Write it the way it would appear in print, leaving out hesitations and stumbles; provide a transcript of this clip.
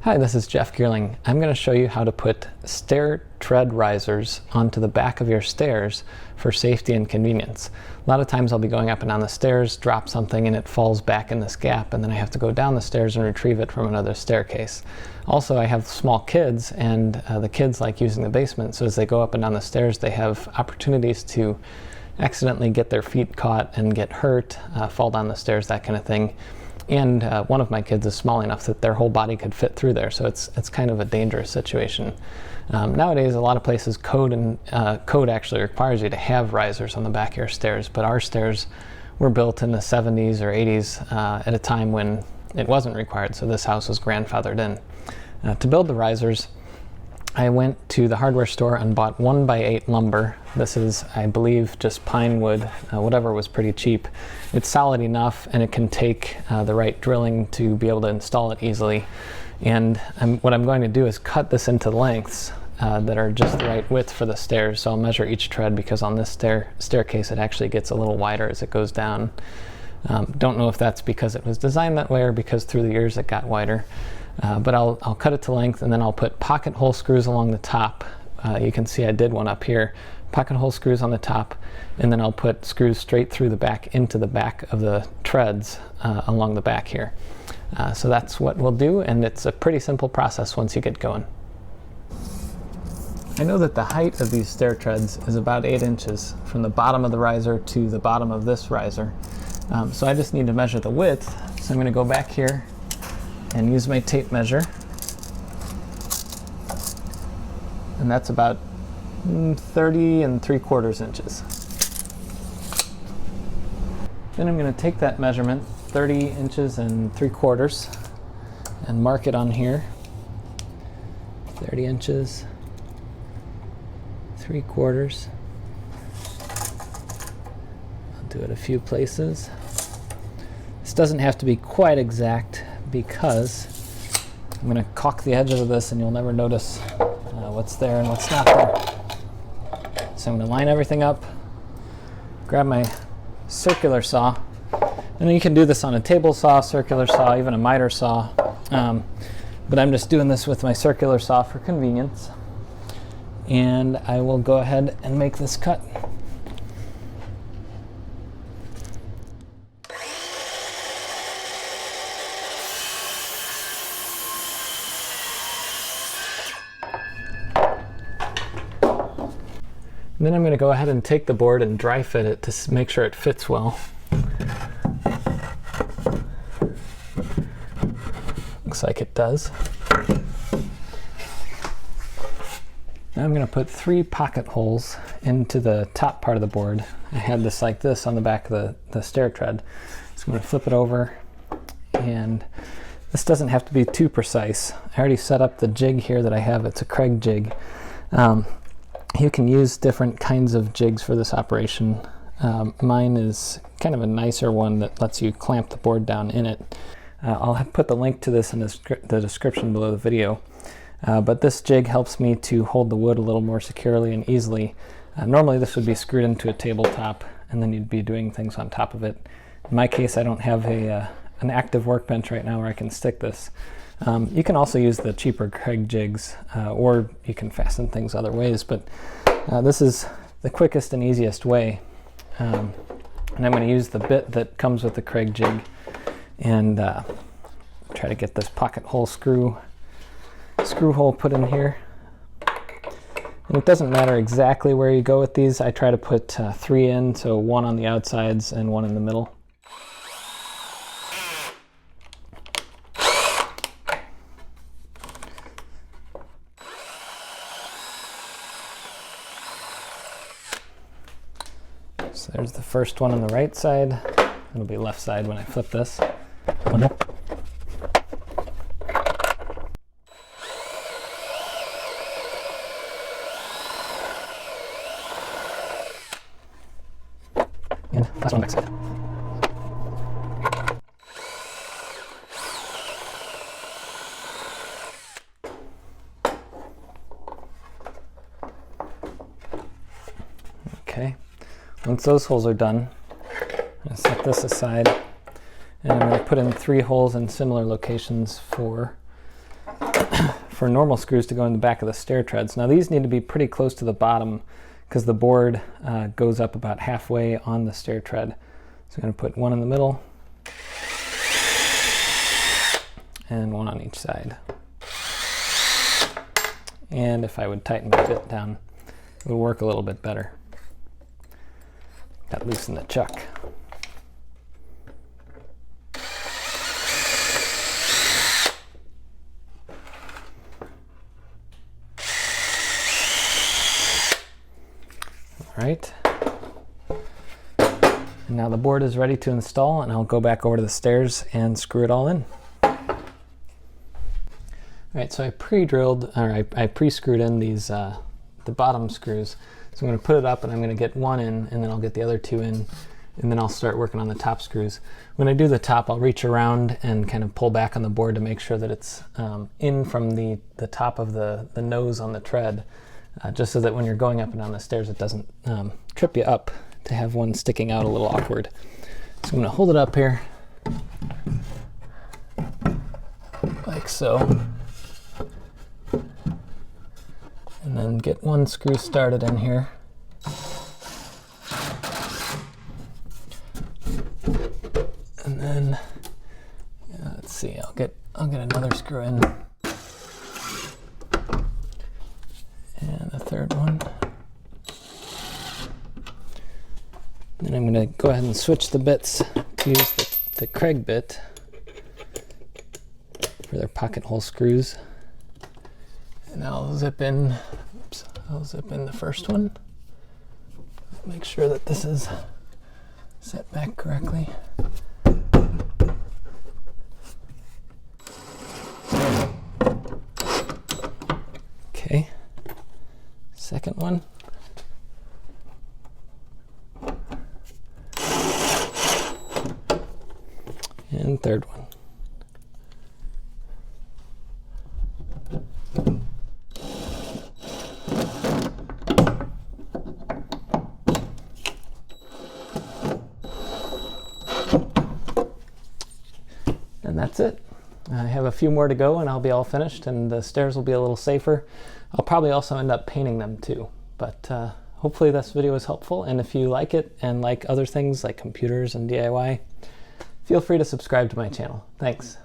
Hi, this is Jeff Geerling. I'm going to show you how to put stair tread risers onto the back of your stairs for safety and convenience. A lot of times I'll be going up and down the stairs, drop something, and it falls back in this gap, and then I have to go down the stairs and retrieve it from another staircase. Also, I have small kids, and the kids like using the basement, so as they go up and down the stairs, they have opportunities to accidentally get their feet caught and get hurt, fall down the stairs, that kind of thing. And one of my kids is small enough that their whole body could fit through there, so it's kind of a dangerous situation. Nowadays, a lot of places code actually requires you to have risers on the back of your stairs, but our stairs were built in the 70s or 80s at a time when it wasn't required, so this house was grandfathered in. To build the risers, I went to the hardware store and bought 1x8 lumber. This is, I believe, just pine wood, whatever was pretty cheap. It's solid enough and it can take the right drilling to be able to install it easily. And what I'm going to do is cut this into lengths that are just the right width for the stairs. So I'll measure each tread because on this staircase it actually gets a little wider as it goes down. Don't know if that's because it was designed that way or because through the years it got wider. But I'll cut it to length, and then I'll put pocket hole screws along the top. You can see I did one up here. Pocket hole screws on the top, and then I'll put screws straight through the back into the back of the treads along the back here. So that's what we'll do, and it's a pretty simple process once you get going. I know that the height of these stair treads is about 8 inches from the bottom of the riser to the bottom of this riser. So I just need to measure the width. So I'm going to go back here and use my tape measure, and that's about 30 3/4 inches. Then I'm going to take that measurement, 30 inches and 3/4, and mark it on here. 30 inches, 3/4. I'll do it a few places. This doesn't have to be quite exact, because I'm going to caulk the edges of this and you'll never notice what's there and what's not there. So I'm going to line everything up, grab my circular saw, and you can do this on a table saw, circular saw, even a miter saw, but I'm just doing this with my circular saw for convenience, and I will go ahead and make this cut. And then I'm going to go ahead and take the board and dry fit it to make sure it fits well. Looks like it does. Now I'm going to put 3 pocket holes into the top part of the board. I had this like this on the back of the stair tread. So I'm going to flip it over, and this doesn't have to be too precise. I already set up the jig here that I have. It's a Craig jig. You can use different kinds of jigs for this operation. Mine is kind of a nicer one that lets you clamp the board down in it. I'll put the link to this in the description below the video. But this jig helps me to hold the wood a little more securely and easily. Normally this would be screwed into a tabletop and then you'd be doing things on top of it. In my case, I don't have an active workbench right now where I can stick this. You can also use the cheaper Craig jigs, or you can fasten things other ways, but this is the quickest and easiest way. And I'm going to use the bit that comes with the Craig jig and try to get this pocket hole screw hole put in here. And it doesn't matter exactly where you go with these. I try to put 3 in, so 1 on the outsides and 1 in the middle. So there's the first one on the right side. It'll be left side when I flip this. One up. And last one back side. Okay. Once those holes are done, I'm going to set this aside, and I'm going to put in 3 holes in similar locations for for normal screws to go in the back of the stair treads. Now these need to be pretty close to the bottom because the board goes up about halfway on the stair tread. So I'm going to put one in the middle and one on each side. And if I would tighten my bit down, it would work a little bit better. Got loose in the chuck. All right. And now the board is ready to install, and I'll go back over to the stairs and screw it all in. All right, so I pre-drilled, or I pre-screwed in these the bottom screws. So I'm going to put it up, and I'm going to get one in, and then I'll get the other two in, and then I'll start working on the top screws. When I do the top, I'll reach around and kind of pull back on the board to make sure that it's in from the top of the nose on the tread, just so that when you're going up and down the stairs, it doesn't trip you up to have one sticking out a little awkward. So I'm going to hold it up here, like so. And then get one screw started in here. And then let's see, I'll get another screw in. And a third one. Then I'm going to go ahead and switch the bits to use the Craig bit for their pocket hole screws. And I'll zip in the first one. Make sure that this is set back correctly. Okay, second one. And third one. And that's it. I have a few more to go and I'll be all finished, and the stairs will be a little safer. I'll probably also end up painting them too, but hopefully this video was helpful, and if you like it and like other things like computers and DIY, feel free to subscribe to my channel. Thanks.